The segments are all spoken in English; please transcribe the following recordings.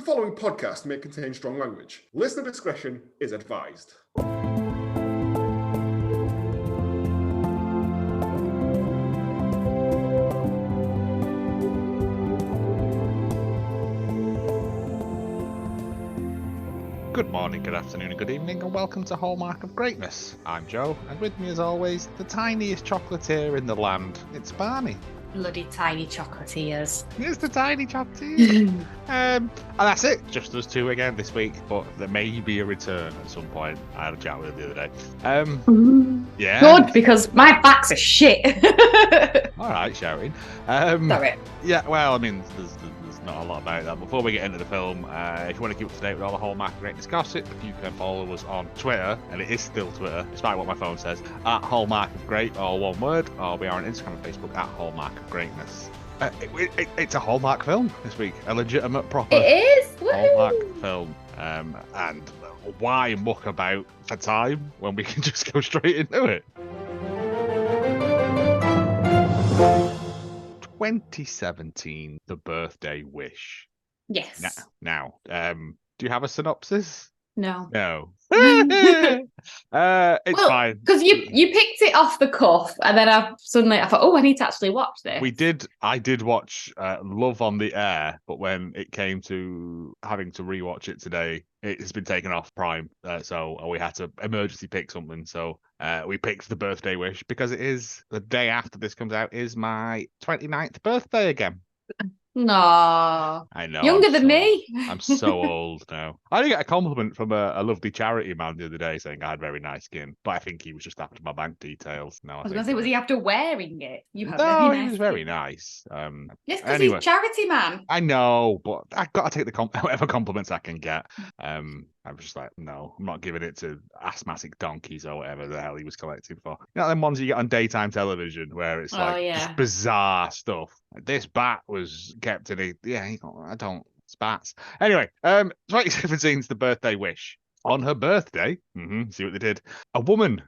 following podcast may contain strong language. Listener discretion is advised. Good morning, good afternoon, and good evening, and welcome to Hallmark of Greatness. I'm Joe, and with me as always, the tiniest chocolatier in the land. It's Barney. Bloody tiny chocolatiers. It's the tiny chocolatier. And that's it. Just us two again this week, but there may be a return at some point. I had a chat with her the other day. Yeah. Good, because my facts are shit. All right, shouting. Sorry. Yeah, well, I mean, there's not a lot about that. Before we get into the film, if you want to keep up to date with all the Hallmark of Greatness gossip, you can follow us on Twitter, and it is still Twitter, despite what my phone says, at Hallmark of Great, all one word, or we are on Instagram and Facebook at Hallmark of Greatness. It's a Hallmark film this week, a legitimate, proper It is. Hallmark film. And why muck about for time when we can just go straight into it? 2017, The Birthday Wish. Yes. Now, do you have a synopsis? No. No. It's fine. Because you picked it off the cuff, and then I thought, oh, I need to actually watch this. I did watch Love on the Air, but when it came to having to rewatch it today, it has been taken off Prime, so we had to emergency pick something. So we picked The Birthday Wish because it is the day after this comes out is my 29th birthday again. No. I know. Younger than me. I'm so old now. I did get a compliment from a lovely charity man the other day saying I had very nice skin, but I think he was just after my bank details. No, I was going to say, was he after wearing it? You have no, very nice he was skin. very nice. Yes, because anyway. he's charity man. I know, but I've got to take whatever compliments I can get. I was just like, no, I'm not giving it to asthmatic donkeys or whatever the hell he was collecting for. You know, them ones you get on daytime television where it's just bizarre stuff. This bat was kept in it. Yeah, it's bats. Anyway, 2017's The Birthday Wish. On her birthday, see what they did, a woman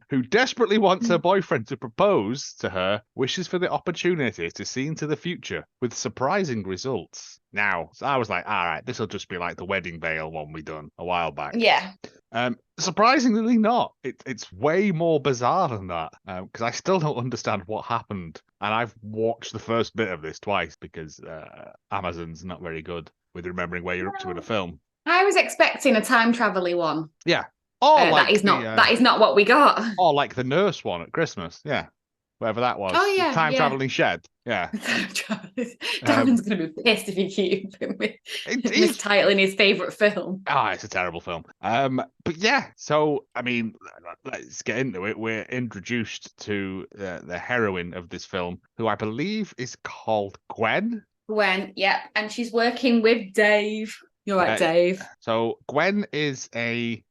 who desperately wants her boyfriend to propose to her wishes for the opportunity to see into the future with surprising results. Now, so I was like, all right, this will just be like the wedding veil one we done a while back. Yeah. Surprisingly not. It's way more bizarre than that because I still don't understand what happened. And I've watched the first bit of this twice because Amazon's not very good with remembering where you're up to in a film. I was expecting a time travel-y one. Yeah. Or like that is not what we got. Or like the nurse one at Christmas. Yeah. Whatever that was. Oh, yeah. Time traveling shed. Yeah. Darren's going to be pissed if you keep him with this title in his favourite film. It's a terrible film. But yeah, so, I mean, let's get into it. We're introduced to the heroine of this film, who I believe is called Gwen. Gwen, yeah. And she's working with Dave. You're right, Dave. So Gwen is a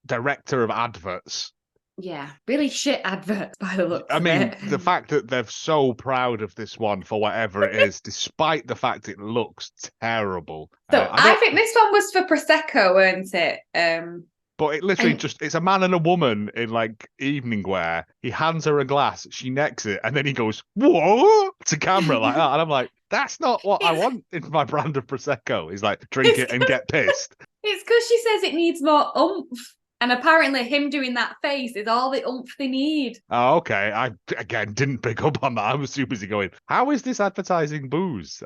director of adverts. Yeah, really shit adverts by the looks of it. The fact that they're so proud of this one for whatever it is, despite the fact it looks terrible. So I think this one was for Prosecco, weren't it? But it literally it's a man and a woman in like evening wear. He hands her a glass, she necks it, and then he goes, "Whoa!" to camera like that. And I'm like, that's not what I want in my brand of Prosecco. He's like, drink it and get pissed. It's because she says it needs more oomph. And apparently him doing that face is all the oomph they need. Oh, okay. I, again, didn't pick up on that. I was too busy going, how is this advertising booze?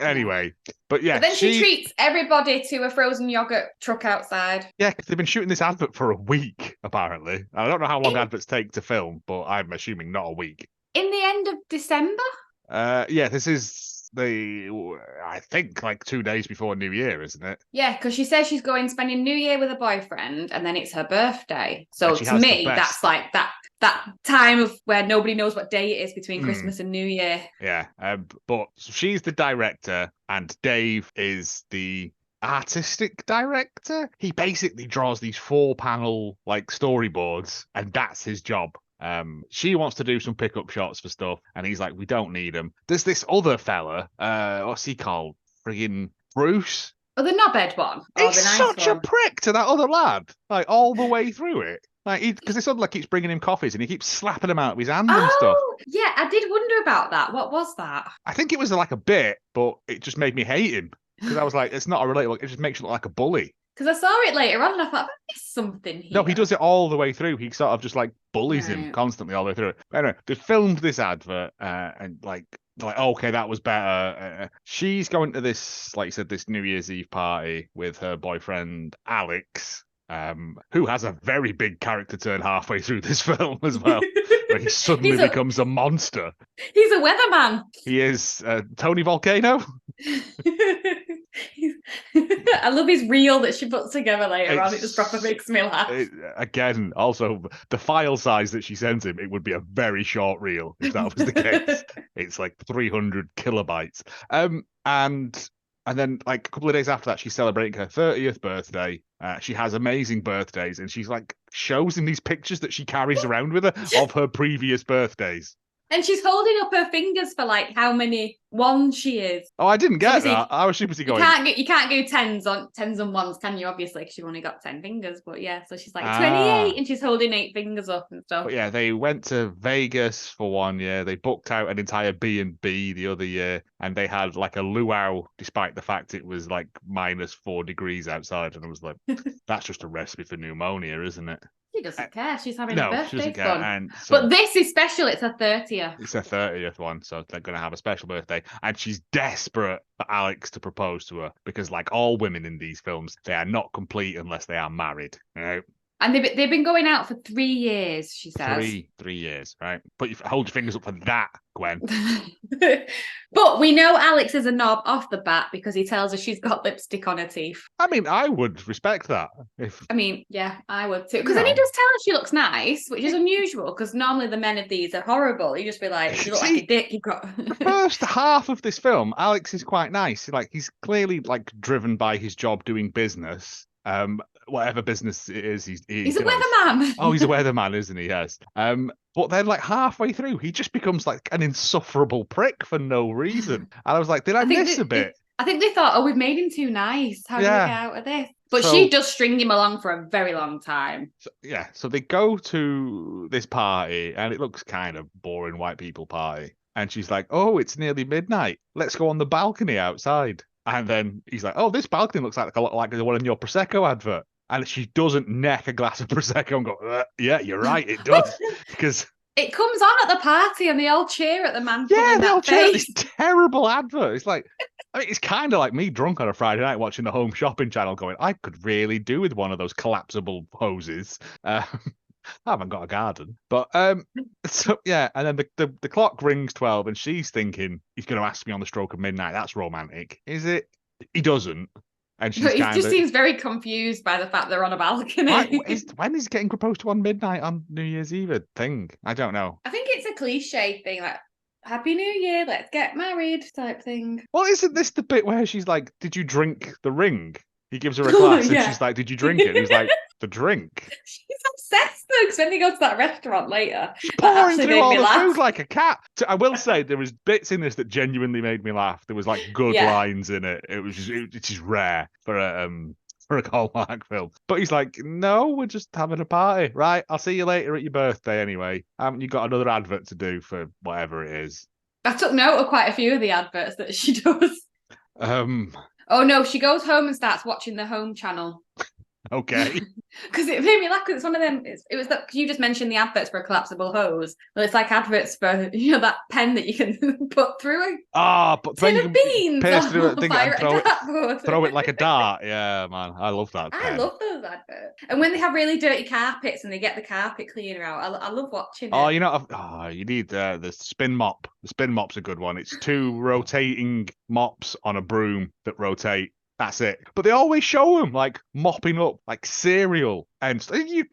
Anyway. But yeah. But then she treats everybody to a frozen yogurt truck outside. Yeah, because they've been shooting this advert for a week, apparently. I don't know how long adverts take to film, but I'm assuming not a week. In the end of December? Yeah, this is... I think like 2 days before New Year, isn't it? Yeah, because she says she's going spending New Year with a boyfriend, and then it's her birthday. So to me, that's like that time of where nobody knows what day it is between Christmas and New Year. Yeah, but she's the director, and Dave is the artistic director. He basically draws these 4-panel like storyboards, and that's his job. She wants to do some pickup shots for stuff, and he's like, we don't need them. There's this other fella, what's he called? Friggin' Bruce? Oh, the knobhead one. He's such a prick to that other lad, like all the way through it. Like, because this other lad keeps bringing him coffees, and he keeps slapping them out of his hand and stuff. Yeah, I did wonder about that. What was that? I think it was like a bit, but it just made me hate him. because I was like, it's not a relatable. It just makes you look like a bully. Because I saw it later on and I thought, there's something here. No, he does it all the way through. He sort of just like bullies him constantly all the way through. But anyway, they filmed this advert and like, okay, that was better. She's going to this, like you said, this New Year's Eve party with her boyfriend, Alex, who has a very big character turn halfway through this film as well, where he suddenly becomes a monster. He's a weatherman. He is Tony Volcano. I love his reel that she puts together later on. It just proper makes me laugh. Again, also the file size that she sends him, it would be a very short reel if that was the case. It's like 300 kilobytes. And then like a couple of days after that, she's celebrating her 30th birthday. She has amazing birthdays, and she's like shows him these pictures that she carries around with her of her previous birthdays. And she's holding up her fingers for like how many ones she is. Oh, I didn't get that. I was super going. You can't go tens and ones, can you? Obviously, because you've only got 10 fingers. But yeah, so she's like 28, and she's holding 8 fingers up and stuff. But yeah, they went to Vegas for 1 year. They booked out an entire B&B the other year, and they had like a luau, despite the fact it was like -4 degrees outside. And I was like, that's just a recipe for pneumonia, isn't it? She doesn't care. She's having a birthday she doesn't fun. care. And so, but this is special. It's her 30th. It's her 30th one, so they're going to have a special birthday. And she's desperate for Alex to propose to her because, like all women in these films, they are not complete unless they are married. You know? And they've been going out for 3 years, she says. 3 years, right? Hold your fingers up for that, Gwen. But we know Alex is a knob off the bat because he tells her she's got lipstick on her teeth. I mean, I would respect that. I mean, yeah, I would too. Because then he does tell her she looks nice, which is unusual because normally the men of these are horrible. You just be like, you look like a dick. You've got the first half of this film, Alex is quite nice. Like he's clearly like driven by his job doing business. Whatever business it is, he's a weatherman. Oh, he's a weatherman, isn't he? Yes. But then like halfway through, he just becomes like an insufferable prick for no reason. And I was like, did I miss a bit? I think they thought, we've made him too nice. How do we get out of this? But she does string him along for a very long time. So they go to this party, and it looks kind of boring white people party. And she's like, oh, it's nearly midnight. Let's go on the balcony outside. And then he's like, oh, this balcony looks like a lot like the one in your Prosecco advert. And she doesn't neck a glass of Prosecco and go, yeah, you're right, it does. Because it comes on at the party and they all cheer at the man. Yeah, they all cheer at this terrible advert. It's like, I mean, it's kind of like me drunk on a Friday night watching the Home Shopping Channel going, I could really do with one of those collapsible hoses. I haven't got a garden. But, so yeah, and then the clock rings 12 and she's thinking, he's going to ask me on the stroke of midnight. That's romantic. Is it? He doesn't. And she's he just seems very confused by the fact they're on a balcony. When is getting proposed to on midnight on New Year's Eve a thing? I don't know. I think it's a cliche thing, like, Happy New Year, let's get married type thing. Well, isn't this the bit where she's like, did you drink the ring? He gives her a glass and she's like, did you drink it? And he's like, the drink. She's obsessed though, because when they go to that restaurant later, she's pouring through all the food like a cat. I will say there was bits in this that genuinely made me laugh. There was like good lines in it. It was just rare for a Hallmark film. But he's like, no, we're just having a party. Right, I'll see you later at your birthday anyway. Haven't you got another advert to do for whatever it is? I took note of quite a few of the adverts that she does. Oh no, she goes home and starts watching the Home Channel. Okay. Because it made me laugh. It's one of them. It was that you just mentioned the adverts for a collapsible hose. Well, it's like adverts for that pen that you can put through a tin of beans. Throw it like a dart. Yeah, man, I love that. I love those adverts. And when they have really dirty carpets and they get the carpet cleaner out, I love watching it. Oh, you need the spin mop. The spin mop's a good one. It's 2 rotating mops on a broom that rotate. That's it. But they always show them like mopping up like cereal. And you'd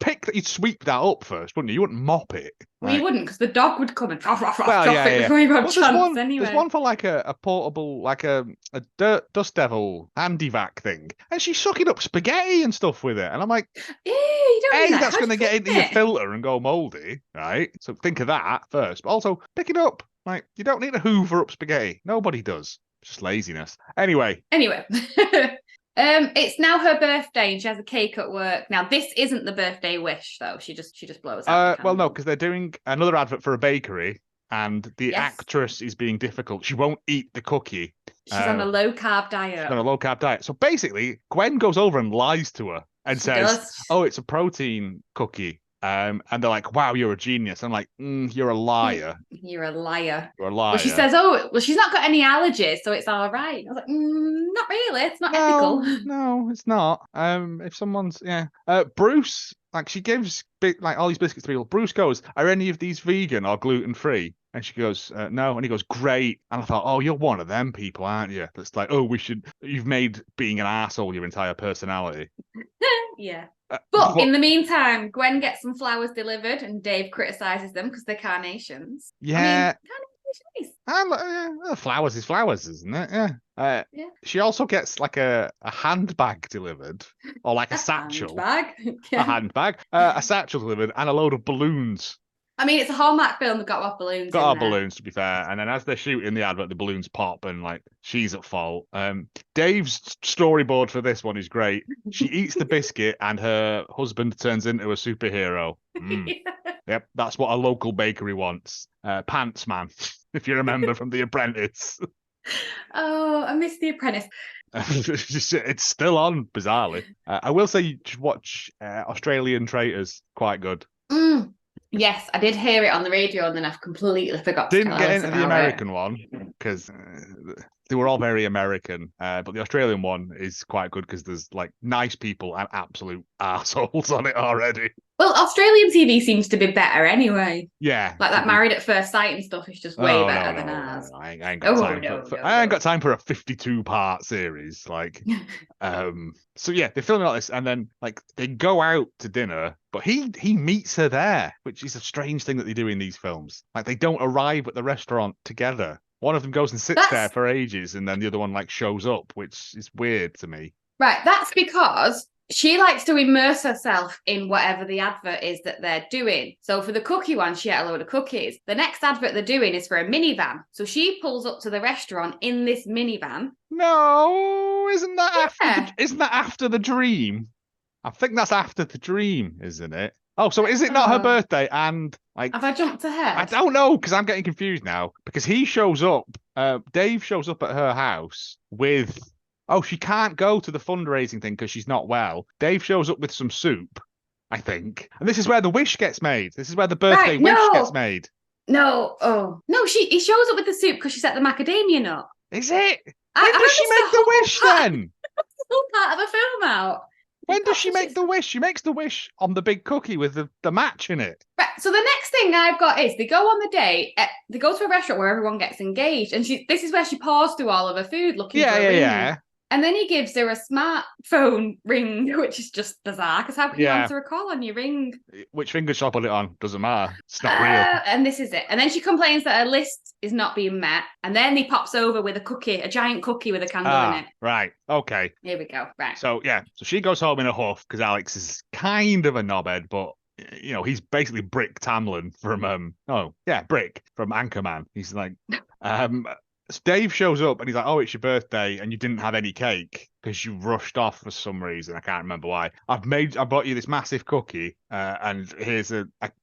sweep that up first, wouldn't you? You wouldn't mop it. Well, you wouldn't, because the dog would come and drop it before you have a chance anyway. There's one for like a portable, like a dust devil handy vac thing. And she's sucking up spaghetti and stuff with it. And I'm like, you don't need that's going to get into your filter and go mouldy, right? So think of that first. But also, pick it up. Like, you don't need to hoover up spaghetti. Nobody does. Just laziness. Anyway. It's now her birthday and she has a cake at work. Now, this isn't the birthday wish, though. She just blows out. Well, no, because they're doing another advert for a bakery, and the actress is being difficult. She won't eat the cookie, She's on a low carb diet. She's on a low carb diet. So basically, Gwen goes over and lies to her and says, "Oh, it's a protein cookie." And they're like, "Wow, you're a genius." I'm like, "You're a liar. You're a liar. You're a liar." Well, she says, "Oh, well, she's not got any allergies, so it's all right." I was like, "Not really. It's not ethical." No, it's not. If someone's Bruce, like she gives like all these biscuits to people. Bruce goes, "Are any of these vegan or gluten free?" And she goes, "No." And he goes, "Great." And I thought, "Oh, you're one of them people, aren't you?" That's like, "Oh, you've made being an asshole your entire personality." Yeah. But in the meantime, Gwen gets some flowers delivered and Dave criticizes them because they're carnations. Yeah. I mean, carnations. Flowers is flowers, isn't it? Yeah. Yeah. She also gets like a handbag delivered, or like a satchel. Handbag. A handbag, a satchel delivered, and a load of balloons. I mean, it's a Hallmark film. They've got our balloons. Got our balloons, to be fair. And then as they're shooting the advert, the balloons pop, and like she's at fault. Dave's storyboard for this one is great. She eats the biscuit, and her husband turns into a superhero. Yep, that's what a local bakery wants. Pants Man, if you remember from The Apprentice. Oh, I miss The Apprentice. It's still on, bizarrely. I will say you should watch Australian Traitors. Quite good. Yes, I did hear it on the radio, and then I've completely forgot. Didn't get into the American one because they were all very American, but the Australian one is quite good because there's like nice people and absolute assholes on it already. Well, Australian TV seems to be better anyway. Yeah, like that Married at First Sight and stuff is just way better than ours. I ain't got time. I ain't got time for a 52-part series. Like, so yeah, they're filming all this, and then like they go out to dinner, but he meets her there, which is a strange thing that they do in these films. Like they don't arrive at the restaurant together. One of them goes and sits there for ages, and then the other one like shows up, which is weird to me. Right, that's because she likes to immerse herself in whatever the advert is that they're doing. So for the cookie one, she ate a load of cookies. The next advert they're doing is for a minivan. So she pulls up to the restaurant in this minivan. No, isn't that after the dream? I think that's after the dream, isn't it? Oh, so is it not her birthday? And like, have I jumped ahead? I don't know because I'm getting confused now. Because he shows up, Dave shows up at her house with. Oh, she can't go to the fundraising thing because she's not well. Dave shows up with some soup, I think. And this is where the wish gets made. This is where the birthday wish gets made. No, he shows up with the soup because she set the macadamia nut. Is it? When does she make the wish then? That's the whole part of the film out. When does she make the wish? She makes the wish on the big cookie with the match in it. Right. So the next thing I've got is they go on the date. They go to a restaurant where everyone gets engaged, and this is where she pours through all of her food looking for a ring. Yeah. And then he gives her a smartphone ring, which is just bizarre, because how can you answer a call on your ring? Which finger shall I put it on? Doesn't matter. It's not real. And this is it. And then she complains that her list is not being met. And then he pops over with a cookie, a giant cookie with a candle in it. Right. Okay. Here we go. Right. So, yeah. So she goes home in a huff because Alex is kind of a knobhead, but you know, he's basically Brick Tamlin from Brick from Anchorman. He's like so Dave shows up and he's like, "Oh, it's your birthday and you didn't have any cake because you rushed off for some reason. I can't remember why. I bought you this massive cookie and here's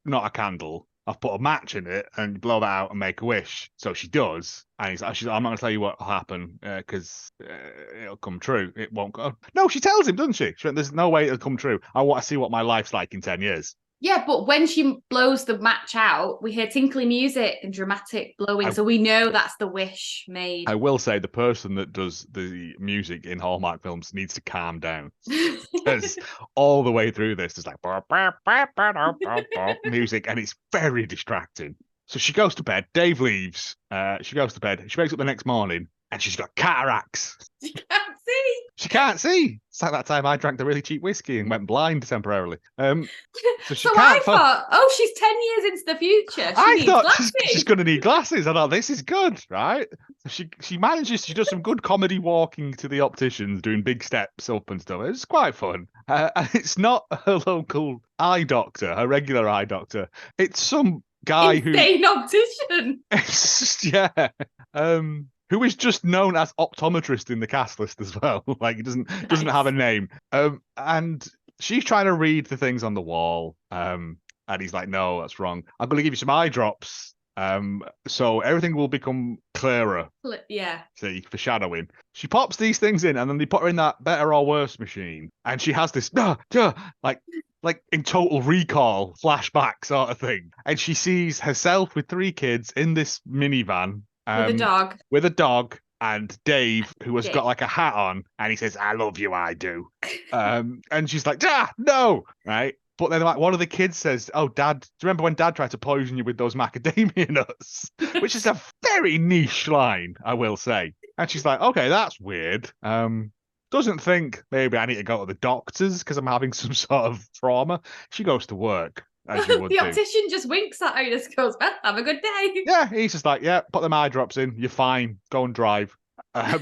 not a candle. I've put a match in it and blow that out and make a wish." So she does. And he's like, "I'm not going to tell you what will happen because it'll come true. It won't go." No, she tells him, doesn't she? She went, "There's no way it'll come true. I want to see what my life's like in 10 years. Yeah, but when she blows the match out, we hear tinkly music and dramatic blowing, so we know that's the wish made. I will say the person that does the music in Hallmark films needs to calm down. Because all the way through this, there's like music, and it's very distracting. So she goes to bed. Dave leaves. She goes to bed. She wakes up the next morning, and she's got cataracts. She can't see. She can't see. It's like that time I drank the really cheap whiskey and went blind temporarily. So I thought, she's 10 years into the future. I thought she's going to need glasses. I thought, this is good, right? So she does some good comedy walking to the opticians, doing big steps up and stuff. It's quite fun. And it's not her local eye doctor, her regular eye doctor. It's some guy insane optician. Yeah. Who is just known as optometrist in the cast list as well. Like, he doesn't have a name. And she's trying to read the things on the wall. And he's like, "No, that's wrong. I'm going to give you some eye drops." So everything will become clearer. Yeah. See, foreshadowing. She pops these things in, and then they put her in that better or worse machine, and she has this like in Total Recall flashback sort of thing, and she sees herself with 3 kids in this minivan with a dog. And Dave, who has got like a hat on, and he says, "I love you, I do." And she's like, no, right? But then, like, one of the kids says, "Oh, Dad, do you remember when Dad tried to poison you with those macadamia nuts?" Which is a very niche line, I will say. And she's like, "Okay, that's weird." Doesn't think maybe I need to go to the doctors because I'm having some sort of trauma. She goes to work. As you would the do. optician just winks at her and just goes, "Well, have a good day." Yeah, he's just like, "Yeah, put them eye drops in. You're fine. Go and drive." I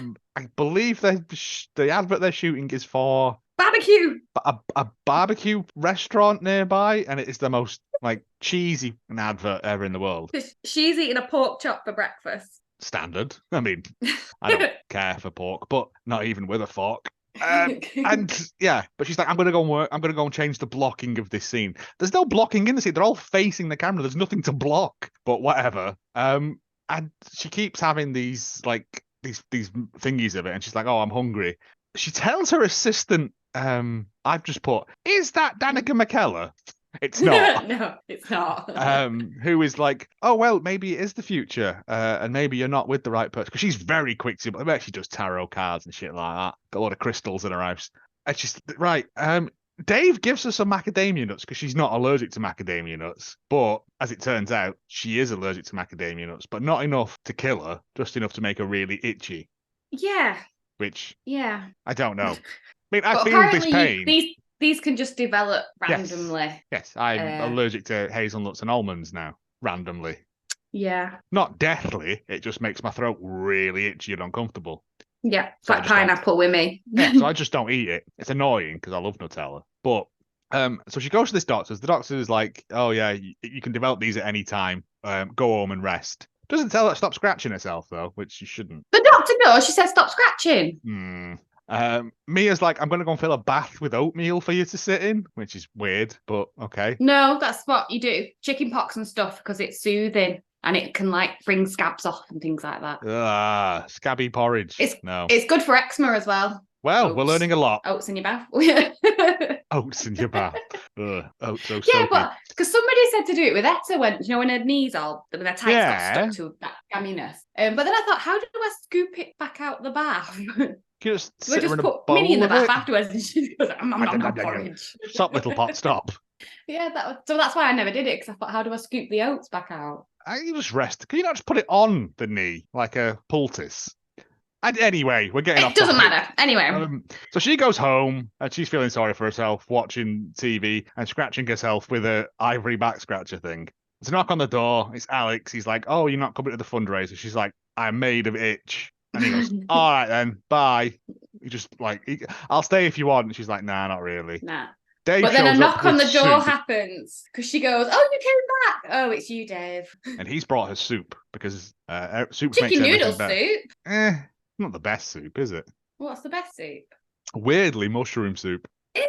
believe the advert they're shooting is for barbecue. A barbecue restaurant nearby, and it is the most like cheesy advert ever in the world. She's eating a pork chop for breakfast. Standard. I mean, I don't care for pork, but not even with a fork. And yeah, but she's like, "I'm gonna go and work. I'm gonna go and change the blocking of this scene." There's no blocking in the scene. They're all facing the camera. There's nothing to block. But whatever. And she keeps having these like these thingies of it, and she's like, "Oh, I'm hungry." She tells her assistant, I've just put, "Is that Danica McKellar?" It's not. No, it's not. Who is like, "Oh, well, maybe it is the future, and maybe you're not with the right person." Because she's very quick to, I bet she does tarot cards and shit like that. Got a lot of crystals in her house. And she's right. Dave gives her some macadamia nuts because she's not allergic to macadamia nuts. But as it turns out, she is allergic to macadamia nuts, but not enough to kill her, just enough to make her really itchy. Yeah. Which, yeah, I don't know. I mean, I feel this pain. These can just develop randomly. Yes, I'm allergic to hazelnuts and almonds now, randomly. Yeah. Not deathly, it just makes my throat really itchy and uncomfortable. Yeah, it's like pineapple with me. Yeah, so I just don't eat it. It's annoying because I love Nutella. But, so she goes to this doctor's. The doctor is like, "Oh yeah, you can develop these at any time. Go home and rest." Doesn't tell her to stop scratching herself, though, which she shouldn't. The doctor knows. She says stop scratching. Mia's like, "I'm going to go and fill a bath with oatmeal for you to sit in," which is weird, but okay. No, that's what you do. Chicken pox and stuff because it's soothing and it can like bring scabs off and things like that. Scabby porridge. It's good for eczema as well. Well, we're learning a lot. Oats in your bath. Oats in your bath. Oats so yeah, but because somebody said to do it with Etta when her knees all with their tights got stuck to that gamminess. But then I thought, how do I scoop it back out the bath? Just put Minnie in the bath afterwards, and she goes, "I'm porridge." Stop, little pot, stop. Yeah, so that's why I never did it because I thought, how do I scoop the oats back out? You just rest. Can you not just put it on the knee like a poultice? And anyway, we're getting off. It doesn't matter. Anyway. So she goes home and she's feeling sorry for herself, watching TV and scratching herself with a ivory back scratcher thing. There's a knock on the door. It's Alex. He's like, "Oh, you're not coming to the fundraiser." She's like, "I'm made of itch." And he goes, "All right then, bye." He just like, "I'll stay if you want." And she's like, "Nah, not really." Nah. Dave but then a knock on the door soup. happens because she goes, "Oh, you came back. Oh, it's you, Dave." And he's brought her soup because soup chicken makes noodle soup. Not the best soup, is it? What's the best soup? Weirdly, mushroom soup. Ew.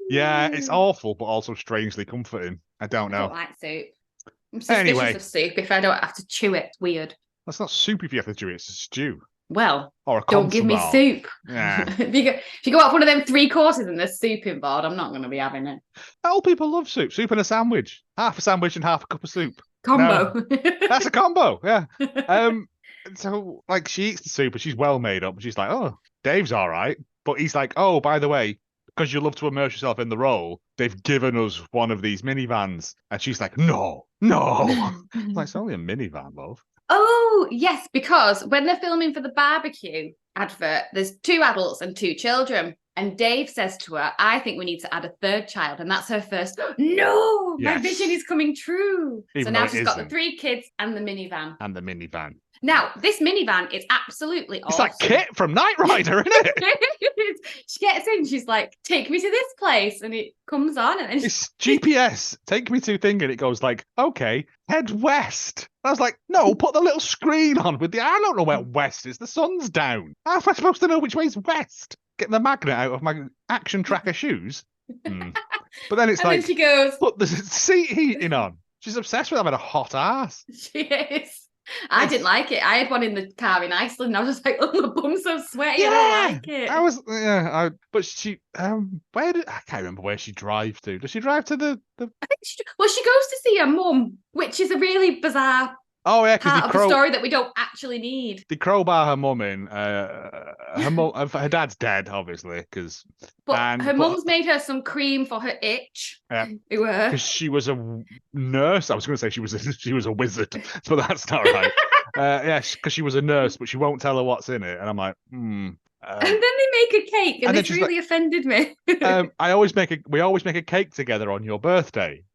Yeah, it's awful, but also strangely comforting. I don't know. I don't like soup. I'm suspicious of soup if I don't have to chew it. It's weird. That's not soup if you have to chew it. It's a stew. Well, or a don't give me soup. Yeah. if you go out one of them 3 courses and there's soup involved, I'm not going to be having it. Old people love soup. Soup and a sandwich. Half a sandwich and half a cup of soup. Combo. No, that's a combo. Yeah. So like she eats the soup and she's well made up. And she's like, "Oh, Dave's all right," but he's like, "Oh, by the way, because you love to immerse yourself in the role, they've given us one of these minivans." And she's like, no. Like, "It's only a minivan, love." Oh, yes, because when they're filming for the barbecue advert, there's 2 adults and 2 children. And Dave says to her, "I think we need to add a 3rd child." And that's her first, "No, my vision is coming true." So now she's got the 3 kids and the minivan. Now, this minivan is absolutely awesome. It's like Kit from Knight Rider, isn't it? She gets in, she's like, "Take me to this place." And it comes on. And then it's GPS. Take me to thing. And it goes like, "Okay, head west." And I was like, "No, put the little screen on with I don't know where west is. The sun's down. How am I supposed to know which way's west? Getting the magnet out of my action tracker shoes." But then it's and like, then she goes, "Put the seat heating on." She's obsessed with having a hot ass. She is. I didn't like it. I had one in the car in Iceland. And I was just like, oh, my bum's so sweaty. I don't like it. I was, yeah. But she, where did I can't remember where she drives to. Does she drive to the? I think she goes to see her mum, which is a really bizarre part of the story that we don't actually need. They crowbar her mum in. Her dad's dead, obviously, because. But her mum's made her some cream for her itch. Yeah, because she was a nurse. I was going to say she was a wizard, but that's not right. Yeah, because she was a nurse, but she won't tell her what's in it, and I'm like, and then they make a cake, and this really offended me. we always make a cake together on your birthday.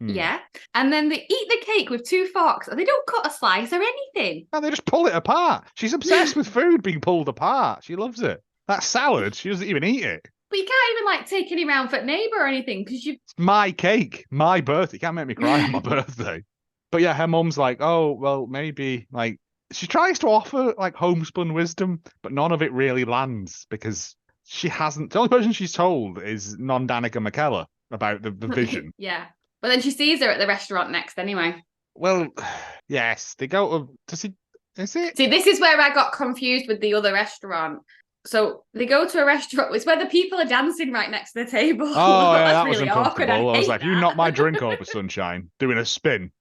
Yeah, and then they eat the cake with 2 forks, and they don't cut a slice or anything. No, they just pull it apart. She's obsessed with food being pulled apart. She loves it. That salad, she doesn't even eat it. But you can't even like take any round for neighbour or anything because you. It's my cake, my birthday. You can't make me cry on my birthday. But yeah, her mum's like, oh well, maybe like she tries to offer like homespun wisdom, but none of it really lands because she hasn't. The only person she's told is non-Danica McKellar about the vision. Yeah. But then she sees her at the restaurant next anyway. Well, yes, they go to. Is it? See, this is where I got confused with the other restaurant. So they go to a restaurant. It's where the people are dancing right next to the table. Oh, yeah, that was really uncomfortable. I was like, you knocked my drink over, sunshine, doing a spin.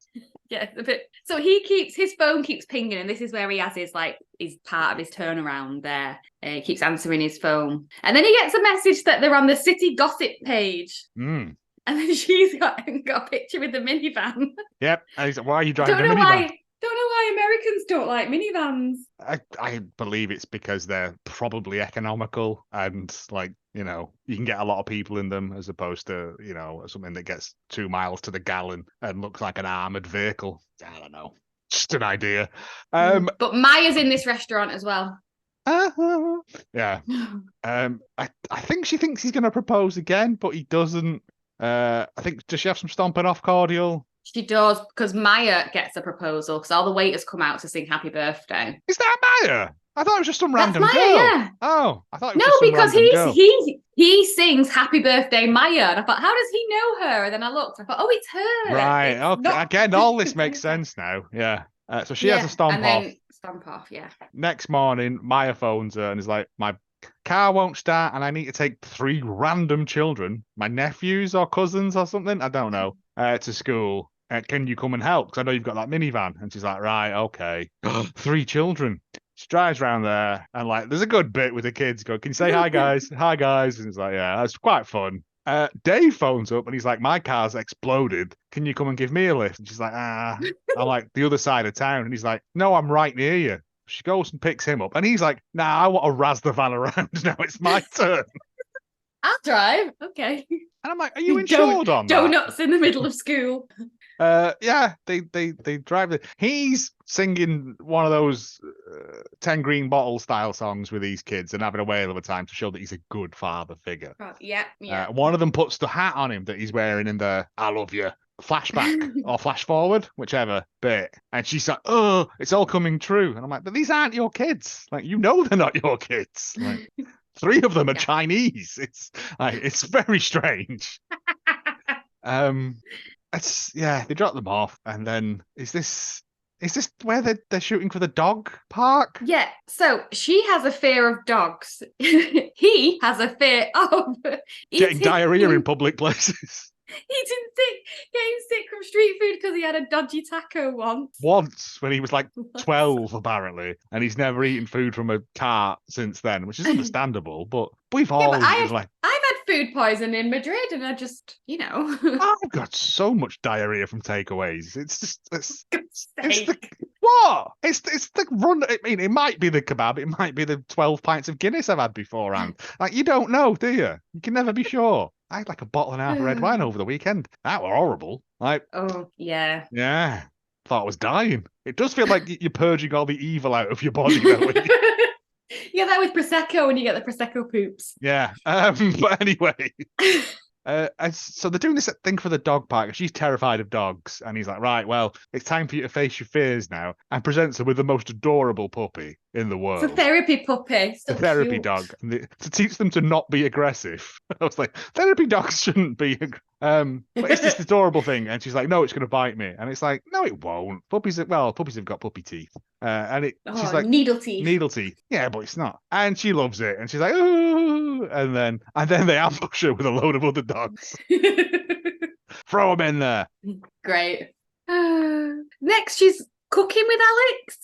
Yeah, a bit. So his phone keeps pinging, and this is where he has his part of his turnaround there. He keeps answering his phone. And then he gets a message that they're on the city gossip page. And then she's got a picture with the minivan. Yep. And he's like, why are you driving a minivan? Don't know why Americans don't like minivans. I believe it's because they're probably economical and you can get a lot of people in them as opposed to, something that gets 2 miles to the gallon and looks like an armored vehicle. I don't know. Just an idea. But Maya's in this restaurant as well. Yeah. I think she thinks he's going to propose again, but he doesn't. I think, does she have some stomping off cordial? She does, because Maya gets a proposal, because all the waiters come out to sing happy birthday. Is that Maya? I thought it was just some random Maya, girl. Yeah. Oh, I thought it was just some random girl. he sings happy birthday Maya, and I thought, how does he know her? And then I looked, I thought, oh, it's her. Right, okay. Again, all this makes sense now. Yeah. So she has a stomp and off. Then stomp off, yeah. Next morning, Maya phones her and is like, my car won't start and I need to take 3 random children, my nephews or cousins or something, I don't know, to school. Can you come and help? Because I know you've got that minivan. And she's like, right, okay. 3 children. She drives around there and there's a good bit with the kids going, can you say hi, guys? Hi, guys. And it's like, yeah, that's quite fun. Dave phones up and he's like, my car's exploded. Can you come and give me a lift? And she's like, I'm like the other side of town. And he's like, no, I'm right near you. She goes and picks him up. And he's like, nah, I want to razz the van around now. It's my turn. I'll drive. Okay. And I'm like, are you insured on that? Donuts in the middle of school. Yeah, they drive. He's singing one of those 10 Green Bottle style songs with these kids and having a whale of a time to show that he's a good father figure. Yeah. One of them puts the hat on him that he's wearing in the I love you flashback or flash forward, whichever bit. And she's like, oh, it's all coming true. And I'm like, but these aren't your kids. They're not your kids. 3 of them are Chinese. It's very strange. They drop them off, and then is this where they're shooting for the dog park? Yeah. So she has a fear of dogs. He has a fear of getting diarrhea in public places. Getting sick from street food because he had a dodgy taco once when he was 12 apparently, and he's never eaten food from a cart since then, which is understandable, but we've all I've had food poison in Madrid, and I just I've got so much diarrhea from takeaways. It's the run. I mean, it might be the kebab, it might be the 12 pints of Guinness I've had beforehand. You don't know, do you? You can never be sure. I had a bottle and a half of red wine over the weekend. That were horrible. Oh, yeah. Yeah. Thought I was dying. It does feel like you're purging all the evil out of your body, though. Yeah, that with Prosecco when you get the Prosecco poops. Yeah. But anyway. So they're doing this thing for the dog park. She's terrified of dogs. And he's like, right, well, it's time for you to face your fears now. And presents her with the most adorable puppy. in the world. It's a therapy puppy. The therapy dog, to teach them to not be aggressive. I was like, therapy dogs shouldn't be. But it's this adorable thing, and she's like, no, it's going to bite me, and it's like, no, it won't. Puppies have got puppy teeth, she's like needle teeth. Needle teeth, yeah, but it's not. And she loves it, and she's like, ooh, and then they ambush her with a load of other dogs. Throw them in there. Great. Next, she's cooking with Alex.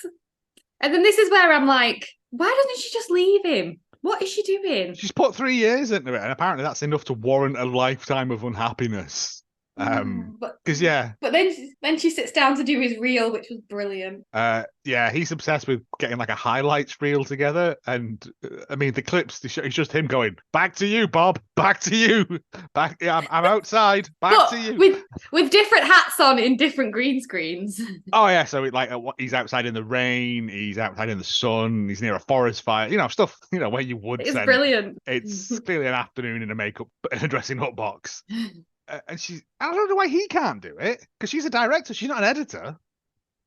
And then this is where I'm like, why doesn't she just leave him? What is she doing? She's put 3 years into it, and apparently that's enough to warrant a lifetime of unhappiness. But then she sits down to do his reel, which was brilliant. Yeah, he's obsessed with getting like a highlights reel together, and I mean the clips. It's just him going, "Back to you, Bob. Back to you. Back. Yeah, I'm outside. Back to you." With different hats on in different green screens. Oh yeah, so he's outside in the rain. He's outside in the sun. He's near a forest fire. Stuff. Where you would. It's brilliant. It's clearly an afternoon in a dressing up box. And I don't know why he can't do it, because she's a director, she's not an editor.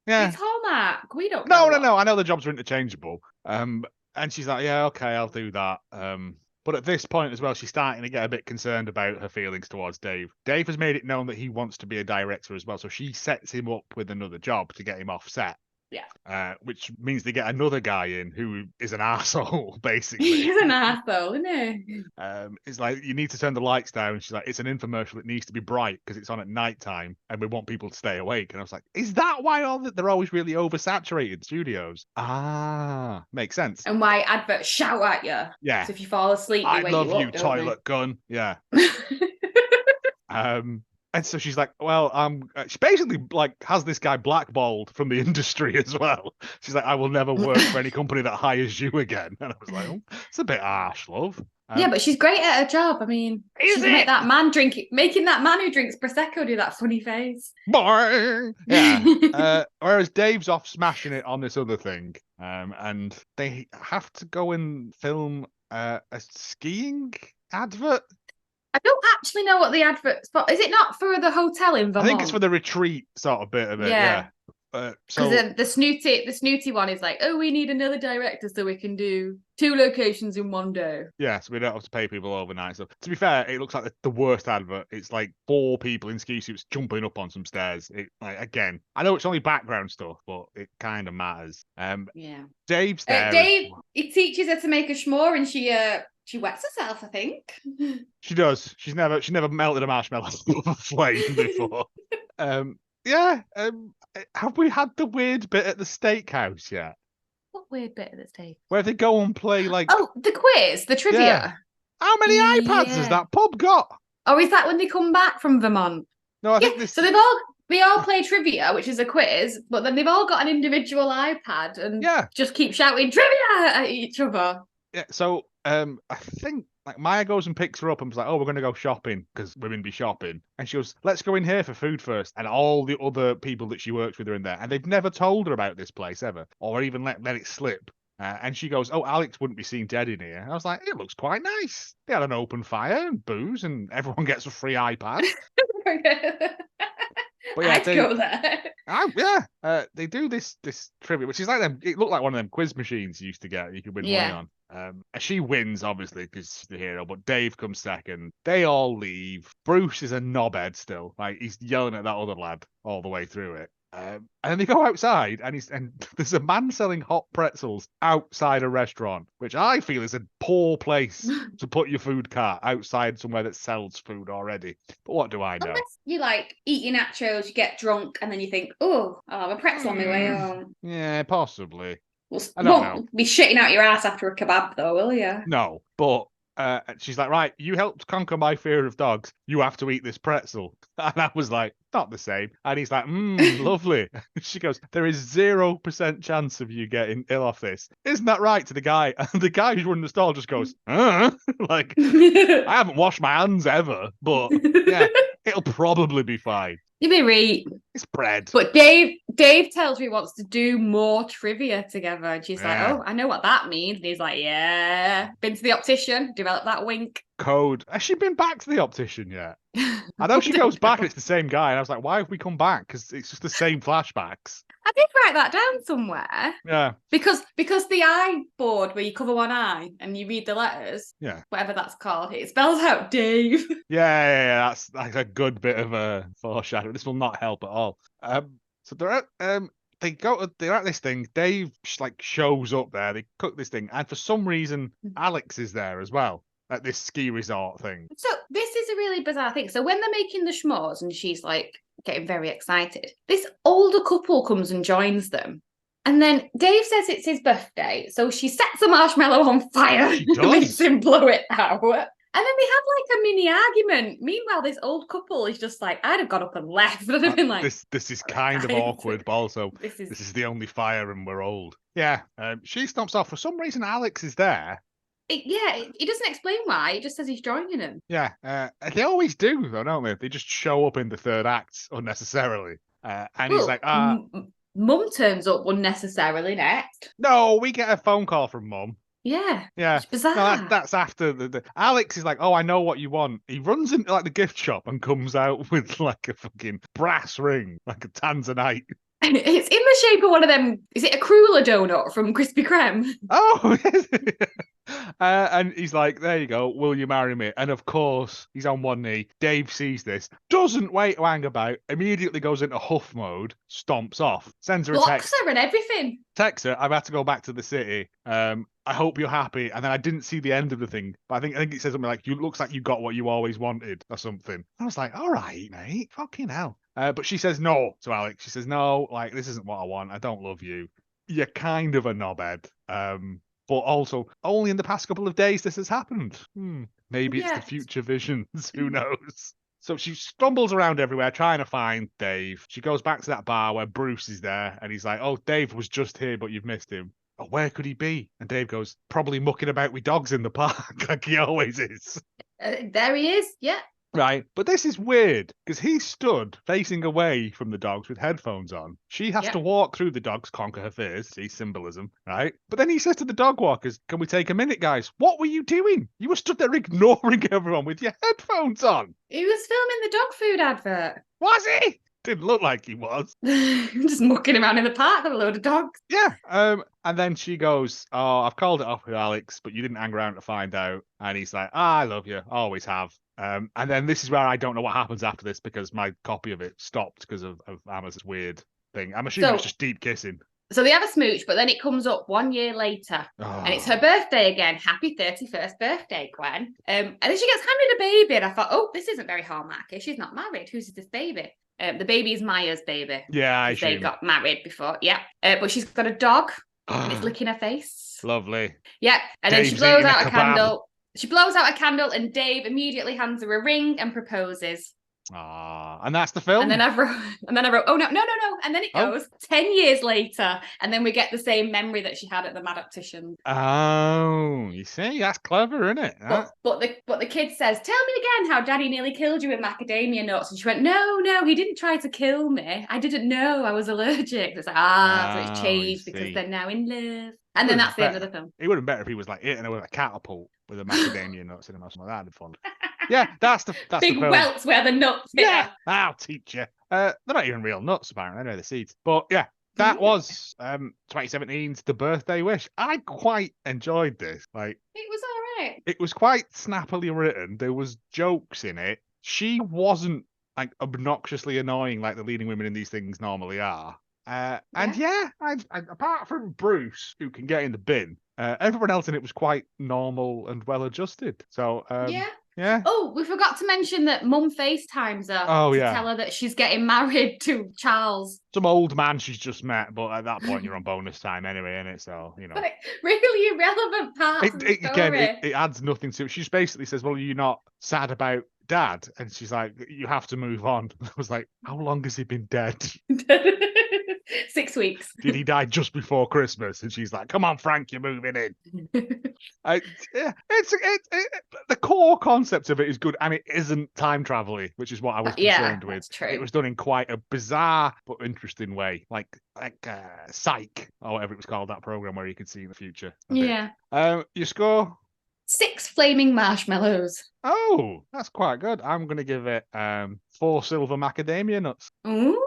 Yeah. It's Hallmark. We don't know. No. I know the jobs are interchangeable. And she's like, yeah, okay, I'll do that. But at this point as well, she's starting to get a bit concerned about her feelings towards Dave. Dave has made it known that he wants to be a director as well, so she sets him up with another job to get him off set. Yeah. Which means they get another guy in who is an arsehole, basically. He's an arsehole, isn't he? It's like, you need to turn the lights down. She's like, it's an infomercial. It needs to be bright because it's on at nighttime and we want people to stay awake. And I was like, is that why they're always really oversaturated studios? Ah, makes sense. And why adverts shout at you. Yeah. So if you fall asleep, I love you, toilet gun. Yeah. And so she's like, well, she basically has this guy blackballed from the industry as well. She's like, I will never work for any company that hires you again. And I was like, oh, it's a bit harsh, love. Yeah, but she's great at her job. I mean, making that man who drinks Prosecco do that funny face. Boing! Yeah. Whereas Dave's off smashing it on this other thing. And they have to go and film a skiing advert. I don't actually know what the advert's for. Is it not for the hotel in Vermont? I think it's for the retreat sort of bit of it. Yeah. Because the snooty one is like, oh, we need another director so we can do 2 locations in one day. Yeah, so we don't have to pay people overnight. So to be fair, it looks like the worst advert. It's like 4 people in ski suits jumping up on some stairs. Again, I know it's only background stuff, but it kind of matters. Yeah. Dave's there. Dave, he teaches her to make a s'more, and she wets herself, I think. She does. She never melted a marshmallow over a flame before. Have we had the weird bit at the steakhouse yet? What weird bit at the steak? Where they go and play the quiz, the trivia. Yeah. How many iPads has that pub got? Oh, is that when they come back from Vermont? No, I think this. So they all play trivia, which is a quiz, but then they've all got an individual iPad and just keep shouting trivia at each other. Yeah. So I think Maya goes and picks her up and was like, oh, we're going to go shopping because women be shopping. And she goes, let's go in here for food first. And all the other people that she works with are in there. And they've never told her about this place ever, or even let it slip. And she goes, oh, Alex wouldn't be seen dead in here. And I was like, it looks quite nice. They had an open fire and booze and everyone gets a free iPad. But yeah, I'd go there. They do this trivia, which is like them. It looked like one of them quiz machines you used to get. You could win money on. She wins, obviously, because she's the hero, but Dave comes second. They all leave. Bruce is a knobhead still. He's yelling at that other lad all the way through it. And then they go outside, and there's a man selling hot pretzels outside a restaurant, which I feel is a poor place to put your food cart, outside somewhere that sells food already. But what do I know? Unless you eat your nachos, you get drunk, and then you think, oh, I'll have a pretzel on my way home. Yeah, possibly. I don't know. Be shitting out your ass after a kebab, though, will you? No, but she's like, right, you helped conquer my fear of dogs. You have to eat this pretzel. And I was like, not the same. And he's like, lovely. She goes, there is 0% chance of you getting ill off this. Isn't that right? To the guy. And the guy who's running the stall just goes, I haven't washed my hands ever, but yeah, it'll probably be fine. You'll be right. It's bread. But Dave tells me he wants to do more trivia together. And she's like, oh, I know what that means. And he's like, yeah. Been to the optician, developed that wink. Code. Has she been back to the optician yet? I know she goes back and it's the same guy. And I was like, why have we come back? Because it's just the same flashbacks. I did write that down somewhere. Yeah. Because the eye board where you cover one eye and you read the letters, Yeah. whatever that's called, it spells out Dave. Yeah. That's like a good bit of a foreshadow. This will not help at all. So they're at they're at this thing. Dave like shows up there. They cook this thing, and for some reason, Alex is there as well at this ski resort thing. So this is a really bizarre thing. So when they're making the schmoz and she's like getting very excited, this older couple comes and joins them. And then Dave says it's his birthday, so she sets a marshmallow on fire and makes him blow it out. And then they have like a mini argument. Meanwhile, this old couple is just like, I'd have got up and left. I'd have been like, this is kind of awkward, but also this is the only fire and we're old. Yeah. She stomps off. For some reason, Alex is there. He doesn't explain why. He just says he's joining them. Yeah. They always do, though, don't they? They just show up in the third act unnecessarily. And he's like, Mum turns up unnecessarily next. No, we get a phone call from Mum. Yeah. It's bizarre. No, that's after the Alex is like, oh, I know what you want. He runs into like the gift shop and comes out with like a fucking brass ring, like a Tanzanite. And it's in the shape of one of them. Is it a cruller donut from Krispy Kreme? Oh, and he's like, there you go. Will you marry me? And of course, he's on one knee. Dave sees this, doesn't wait to hang about, immediately goes into huff mode, stomps off, sends her a text. Blocks her and everything. Texts her, I've had to go back to the city. I hope you're happy. And then I didn't see the end of the thing, but I think it says something like, "You looks like you got what you always wanted," or something. I was like, all right, mate, fucking hell. But she says no to Alex. She says, no, like, this isn't what I want. I don't love you. You're kind of a knobhead. But also, only in the past couple of days this has happened. Maybe it's the future visions. Who knows? So she stumbles around everywhere trying to find Dave. She goes back to that bar where Bruce is there, and he's like, oh, Dave was just here, but you've missed him. Oh, where could he be? And Dave goes, probably mucking about with dogs in the park, like he always is. There he is, yeah. Right, but this is weird because he stood facing away from the dogs with headphones on. She has to walk through the dogs, conquer her fears, see symbolism, right? But then he says to the dog walkers, can we take a minute, guys? What were you doing? You were stood there ignoring everyone with your headphones on. He was filming the dog food advert. Was he? Didn't look like he was. Just mucking around in the park with a load of dogs. Yeah. And then she goes, oh, I've called it off with Alex, but you didn't hang around to find out. And he's like, I love you. Always have. And then this is where I don't know what happens after this because my copy of it stopped because of Amazon's weird thing. I'm assuming it's just deep kissing. So they have a smooch, but then it comes up 1 year later. And it's her birthday again. Happy 31st birthday, Gwen. And then she gets handed a baby. And I thought, oh, this isn't very Hallmarky. She's not married. Who's this baby? The baby is Maya's baby. Yeah, they got married before. Yeah. But she's got a dog. And it's licking her face. Lovely. Yeah. And Dave's then she blows out a a candle. She blows out a candle and Dave immediately hands her a ring and proposes. And that's the film. And then I wrote, oh no. And then it goes 10 years later, and then we get the same memory that she had at the Mad Optician. Oh, you see, that's clever, isn't it? But the kid says, tell me again how Daddy nearly killed you with macadamia nuts. And she went, no, he didn't try to kill me. I didn't know I was allergic. It's like, so it's changed because they're now in love. And then that's the end of the film. It would have been better if he was like hitting her with a catapult with a macadamia nuts in him or something like that. That'd be fun. Yeah, that's the big the film. welts where the nuts hit. Yeah, I'll teach you. They're not even real nuts, apparently. They're the seeds. But yeah, that was 2017's The Birthday Wish. I quite enjoyed this. Like, it was all right. It was quite snappily written. There was jokes in it. She wasn't like obnoxiously annoying like the leading women in these things normally are. And apart from Bruce, who can get in the bin, everyone else in it was quite normal and well adjusted. So yeah. Oh, we forgot to mention that Mum FaceTimes her to tell her that she's getting married to Charles. Some old man she's just met, but at that point you're on bonus time anyway, innit? So, you know. But really irrelevant part of the story. Again, it adds nothing to it. She basically says, well, you're not sad about Dad? And she's like, you have to move on. I was like, how long has he been dead? 6 weeks. Did he die just before Christmas? And she's like, come on, Frank, you're moving in. The core concept of it is good, and it isn't time travel-y, which is what I was concerned with. True. It was done in quite a bizarre but interesting way, like Psych, or whatever it was called, that program where you could see in the future. Yeah. Your score? 6 flaming marshmallows. Oh, that's quite good. I'm going to give it 4 silver macadamia nuts. Ooh.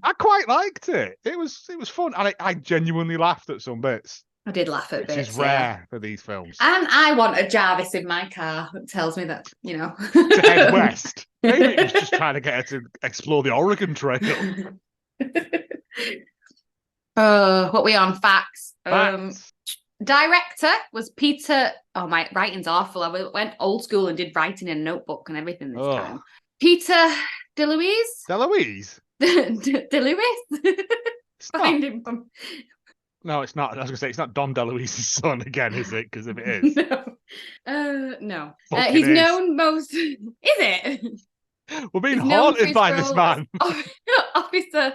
I quite liked it. It was fun, and I genuinely laughed at some bits. I did laugh at which bits, is rare for these films. And I want a Jarvis in my car that tells me that, you know. To head west. Maybe it was just trying to get her to explore the Oregon Trail. What we on? Facts. Facts. Director was Peter. Oh, my writing's awful. I went old school and did writing in a notebook and everything this time. Peter DeLuise. DeLuise? DeLuise? Find him from... No, it's not. I was going to say, it's not Dom DeLuise's son again, is it? Because if it is. No. He's known most... Is it? We're being haunted by this man. Officer...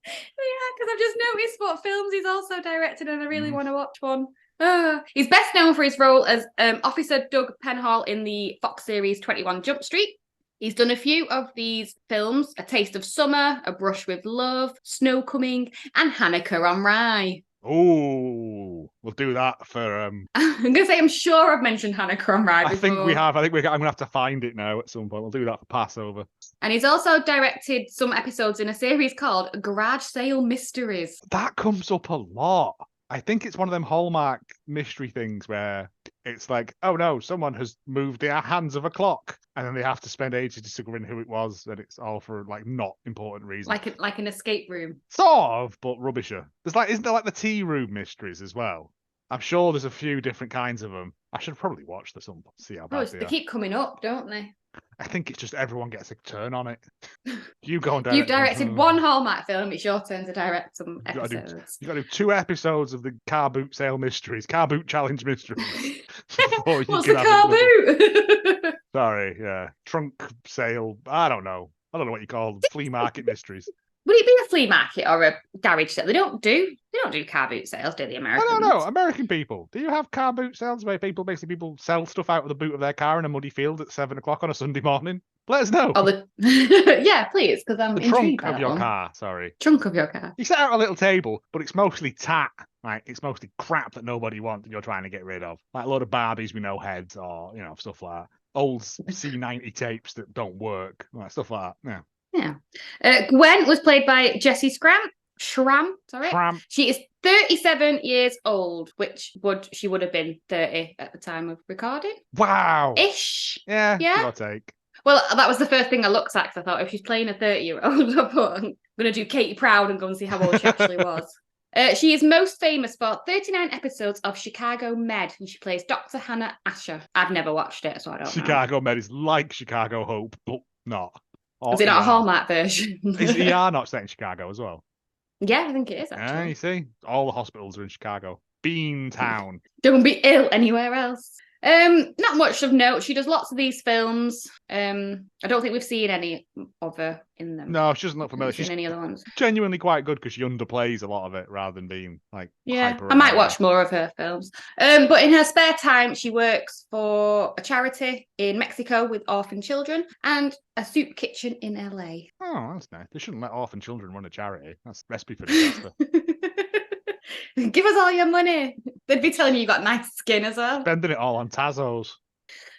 Yeah, because I've just noticed what films he's also directed and I really want to watch one. He's best known for his role as Officer Doug Penhall in the Fox series 21 Jump Street. He's done a few of these films: A Taste of Summer, A Brush with Love, Snow Coming, and Hanukkah on Rye. Oh, we'll do that for... I'm going to say I'm sure I've mentioned Hanukkah on Rye before. I think we have. I'm going to have to find it now at some point. We'll do that for Passover. And he's also directed some episodes in a series called Garage Sale Mysteries. That comes up a lot. I think it's one of them Hallmark mystery things where it's like, oh no, someone has moved the hands of a clock, and then they have to spend ages discovering who it was, and it's all for like not important reasons. Like an escape room. Sort of, but rubbisher. Isn't there like the tea room mysteries as well? I'm sure there's a few different kinds of them. I should probably watch this one, see how bad they are. They keep coming up, don't they? I think it's just everyone gets a turn on it. You go and direct. You've directed one Hallmark film. It's your turn to direct some episodes. You got to do 2 episodes of the car boot sale mysteries, car boot challenge mysteries. What's the car boot? Sorry, yeah, trunk sale. I don't know what you call them. Flea market mysteries. Would it be a flea market or a garage sale? They don't do car boot sales, do the Americans? I don't know. American people, do you have car boot sales where people sell stuff out of the boot of their car in a muddy field at 7 o'clock on a Sunday morning? Let us know. Yeah, please, because I'm intrigued. Trunk of your car, sorry. Trunk of your car. You set out a little table, but it's mostly tat. Like, it's mostly crap that nobody wants and you're trying to get rid of. Like a load of Barbies with no heads or, stuff like that. Old C90 tapes that don't work. Like, stuff like that, yeah. Yeah. Gwen was played by Jessie Schramm. She is 37 years old, which she would have been 30 at the time of recording. Wow. Ish. Yeah. Give or take. Well, that was the first thing I looked at because I thought if she's playing a 30-year-old, I'm going to do Katie Proud and go and see how old she actually was. She is most famous for 39 episodes of Chicago Med, and she plays Dr. Hannah Asher. I've never watched it, so I don't know. Chicago Med is like Chicago Hope, but not. Is it not a Hallmark version? Is ER not set in Chicago as well? Yeah, I think it is, actually. Yeah, you see? All the hospitals are in Chicago. Bean Town. Don't be ill anywhere else. Not much of note. She does lots of these films. I don't think we've seen any of her in them. No, she doesn't look familiar. She's any other ones. Genuinely quite good because she underplays a lot of it rather than being like I might watch more of her films. But in her spare time, she works for a charity in Mexico with orphan children and a soup kitchen in LA. Oh, that's nice. They shouldn't let orphan children run a charity. That's a recipe for disaster. Give us all your money. They'd be telling you got nice skin as well. Spending it all on Tazos.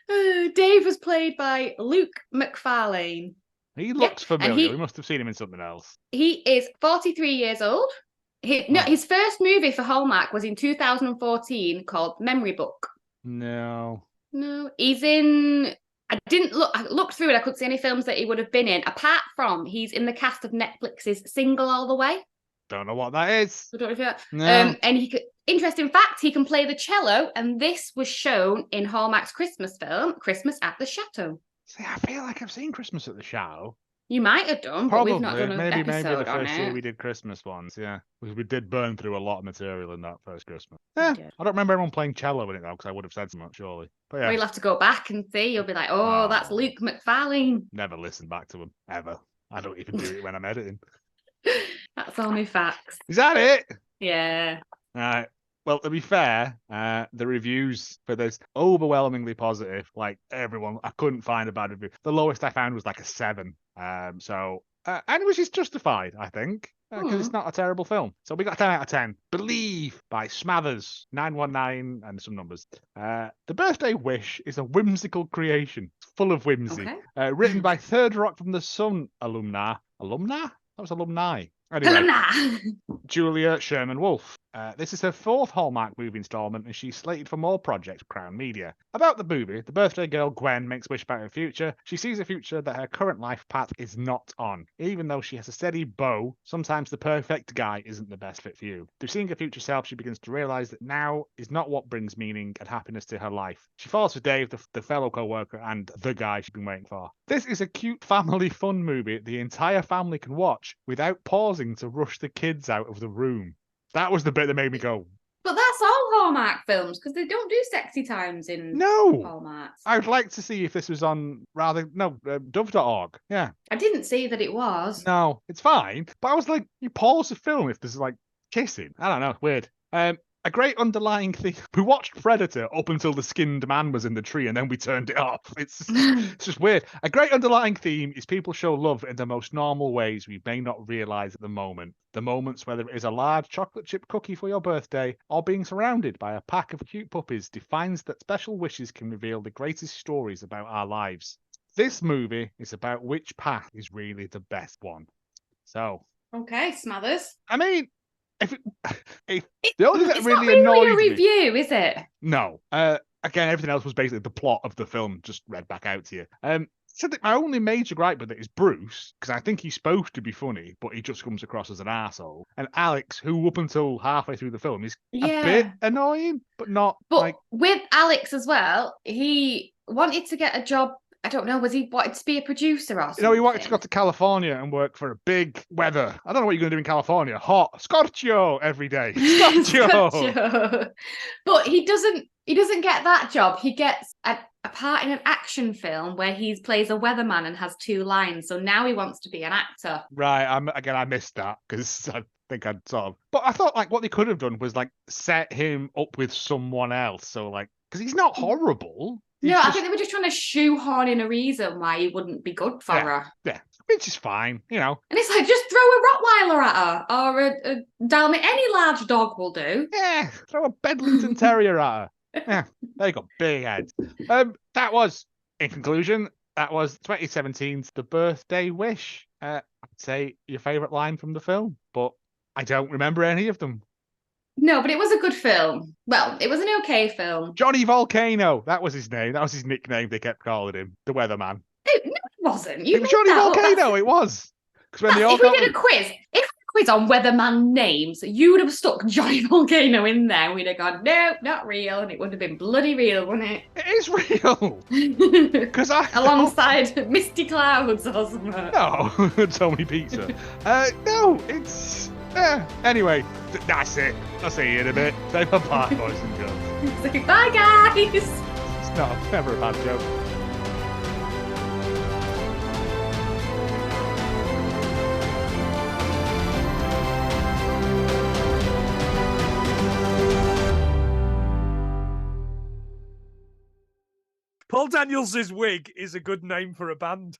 Dave was played by Luke McFarlane. He looks familiar. We must have seen him in something else. He is 43 years old. His first movie for Hallmark was in 2014 called Memory Book. No, he's in... I looked through it. I couldn't see any films that he would have been in, apart from he's in the cast of Netflix's Single All the Way. Don't know what that is. I don't know if and interesting fact, he can play the cello, and this was shown in Hallmark's Christmas film, Christmas at the Chateau. See, I feel like I've seen Christmas at the Chateau. You might have done, but we've not done an maybe episode the first on year it. we did Christmas ones, yeah. Because we did burn through a lot of material in that first Christmas. Yeah, I don't remember anyone playing cello in it, though, because I would have said so much, surely. But yeah. Or you'll have to go back and see. You'll be like, oh, that's Luke McFarlane. Never listen back to him, ever. I don't even do it when I'm editing. That's all my facts. Is that it? Yeah. All right. Well, to be fair, the reviews for this overwhelmingly positive. Like everyone, I couldn't find a bad review. The lowest I found was like a 7. And it was just justified, I think. Because it's not a terrible film. So we got a 10 out of 10. Believe by Smathers, 919 and some numbers. The Birthday Wish is a whimsical creation. It's full of whimsy. Okay. Written by Third Rock from the Sun alumni. Alumni? That was alumni. Anyway, Julia Sherman-Wolfe. This is her 4th Hallmark movie installment, and she's slated for more projects with Crown Media. About the movie, the birthday girl Gwen makes a wish about her future. She sees a future that her current life path is not on. Even though she has a steady bow, sometimes the perfect guy isn't the best fit for you. Through seeing her future self, she begins to realise that now is not what brings meaning and happiness to her life. She falls for Dave, the fellow co-worker, and the guy she's been waiting for. This is a cute family fun movie the entire family can watch without pausing to rush the kids out of the room. That was the bit that made me go. But that's all Hallmark films, because they don't do sexy times in Hallmark. I would like to see if this was on Dove.org. Yeah. I didn't see that it was. No, it's fine. But I was like, you pause the film if there's like kissing. I don't know, weird. A great underlying theme. We watched Predator up until the skinned man was in the tree, and then we turned it off. It's just weird. A great underlying theme is people show love in the most normal ways we may not realise at the moment. The moments, whether it is a large chocolate chip cookie for your birthday or being surrounded by a pack of cute puppies, defines that special wishes can reveal the greatest stories about our lives. This movie is about which path is really the best one. So. Okay, Smathers. I mean, the only thing that really annoys me. It's not really a review, is it? No. Again, everything else was basically the plot of the film, just read back out to you. So my only major gripe with it is Bruce, because I think he's supposed to be funny, but he just comes across as an arsehole. And Alex, who up until halfway through the film is a bit annoying, but not like... with Alex as well, he wanted to get a job. I don't know, was he wanted to be a producer or something? You know, he wanted to go to California and work for a big weather. I don't know what you're going to do in California. Hot. Scorchio every day. Scorchio. But he doesn't get that job. He gets a part in an action film where he plays a weatherman and has 2 lines. So now he wants to be an actor. Right. I missed that because I think I'd sort of... But I thought like what they could have done was like set him up with someone else. So like, because he's not horrible. I think they were just trying to shoehorn in a reason why he wouldn't be good for her. Yeah, which is fine, you know. And it's like, just throw a Rottweiler at her, or a Dalmatian. Any large dog will do. Yeah, throw a Bedlington Terrier at her. Yeah, they got big heads. That was, in conclusion, that was 2017's The Birthday Wish. I'd say your favourite line from the film, but I don't remember any of them. No, but it was a good film. Well, it was an okay film. Johnny Volcano. That was his name. That was his nickname. They kept calling him the Weatherman. No, it wasn't. It was Johnny Volcano. It was. Because when if we did a quiz on Weatherman names, you would have stuck Johnny Volcano in there. We'd have gone, no, not real, and it would have been bloody real, wouldn't it? It is real. Because alongside Misty Clouds or something. No, Tony Pizza. No, it's. Anyway, that's it. I'll see you in a bit. Say bye, boys and girls. Say bye, guys. It's never a bad joke. Paul Daniels' wig is a good name for a band.